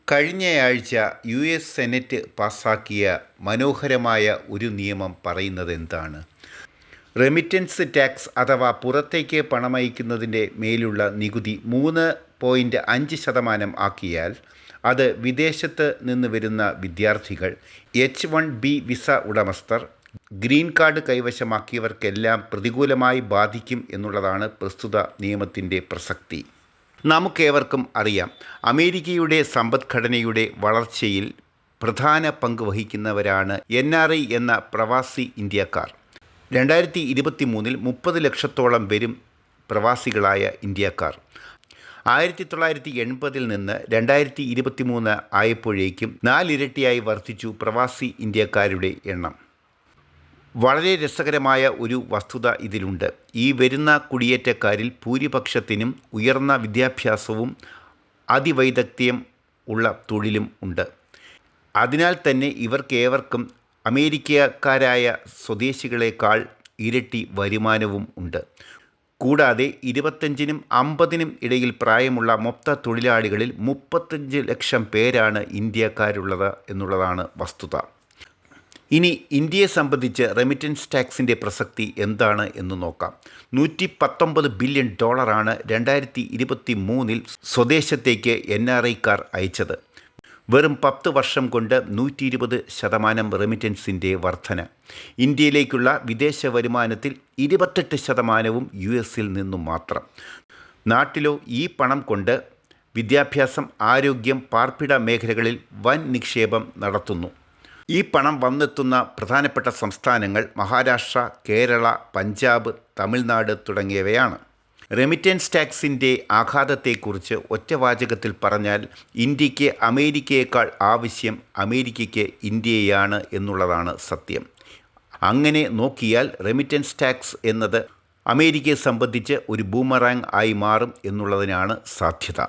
കഴിഞ്ഞയാഴ്ച US senate പാസാക്കിയ മനോഹരമായ ഒരു നിയമം പറയുന്നതെന്താണ്? റെമിറ്റൻസ് ടാക്സ് അഥവാ പുറത്തേക്ക് പണമയക്കുന്നതിൻ്റെ മേലുള്ള നികുതി 3.5% ആക്കിയാൽ അത് വിദേശത്ത് നിന്ന് വരുന്ന വിദ്യാർത്ഥികൾ, H-1B വിസ ഉടമസ്ഥർ, ഗ്രീൻ കാർഡ് കൈവശമാക്കിയവർക്കെല്ലാം പ്രതികൂലമായി ബാധിക്കും എന്നുള്ളതാണ് പ്രസ്തുത നിയമത്തിൻ്റെ പ്രസക്തി. നമുക്കേവർക്കും അറിയാം, അമേരിക്കയുടെ സമ്പദ്ഘടനയുടെ വളർച്ചയിൽ പ്രധാന പങ്ക് വഹിക്കുന്നവരാണ് NRI എന്ന പ്രവാസി ഇന്ത്യക്കാർ. 2023 30 ലക്ഷത്തോളം വരും പ്രവാസികളായ ഇന്ത്യക്കാർ. 1980 നിന്ന് 2023 ആയപ്പോഴേക്കും 4 ഇരട്ടിയായി വർദ്ധിച്ചു പ്രവാസി ഇന്ത്യക്കാരുടെ എണ്ണം. വളരെ രസകരമായ ഒരു വസ്തുത ഇതിലുണ്ട്. ഈ വരുന്ന കുടിയേറ്റക്കാരിൽ ഭൂരിപക്ഷത്തിനും ഉയർന്ന വിദ്യാഭ്യാസവും അതിവൈദഗ്ധ്യം ഉള്ള തൊഴിലും ഉണ്ട്. അതിനാൽ തന്നെ ഇവർക്കേവർക്കും അമേരിക്കക്കാരായ സ്വദേശികളെക്കാൾ ഇരട്ടി വരുമാനവും ഉണ്ട്. കൂടാതെ 25-നും 50-നും ഇടയിൽ പ്രായമുള്ള മൊത്ത തൊഴിലാളികളിൽ 35 ലക്ഷം പേരാണ് ഇന്ത്യക്കാരുള്ളത് എന്നുള്ളതാണ് വസ്തുത. ഇനി ഇന്ത്യയെ സംബന്ധിച്ച് റെമിറ്റൻസ് ടാക്സിൻ്റെ പ്രസക്തി എന്താണ് എന്ന് നോക്കാം. $119 ബില്യൺ 2023 സ്വദേശത്തേക്ക് NRIക്കാർ അയച്ചത്. വെറും 10 വർഷം കൊണ്ട് 120% റെമിറ്റൻസിൻ്റെ വർധന. ഇന്ത്യയിലേക്കുള്ള വിദേശ വരുമാനത്തിൽ 28% US-ൽ നിന്നും മാത്രം. നാട്ടിലോ ഈ പണം കൊണ്ട് വിദ്യാഭ്യാസം, ആരോഗ്യം, പാർപ്പിട മേഖലകളിൽ വൻ നിക്ഷേപം നടത്തുന്നു. ഈ പണം വന്നെത്തുന്ന പ്രധാനപ്പെട്ട സംസ്ഥാനങ്ങൾ മഹാരാഷ്ട്ര, കേരള, പഞ്ചാബ്, തമിഴ്നാട് തുടങ്ങിയവയാണ്. റെമിറ്റൻസ് ടാക്സിൻ്റെ ആഘാതത്തെക്കുറിച്ച് ഒറ്റവാചകത്തിൽ പറഞ്ഞാൽ, ഇന്ത്യക്ക് അമേരിക്കയേക്കാൾ ആവശ്യം അമേരിക്കയ്ക്ക് ഇന്ത്യയാണ് എന്നുള്ളതാണ് സത്യം. അങ്ങനെ നോക്കിയാൽ റെമിറ്റൻസ് ടാക്സ് എന്നത് അമേരിക്കയെ സംബന്ധിച്ച് ഒരു ബൂമറാങ് ആയി മാറും എന്നുള്ളതിനാണ് സാധ്യത.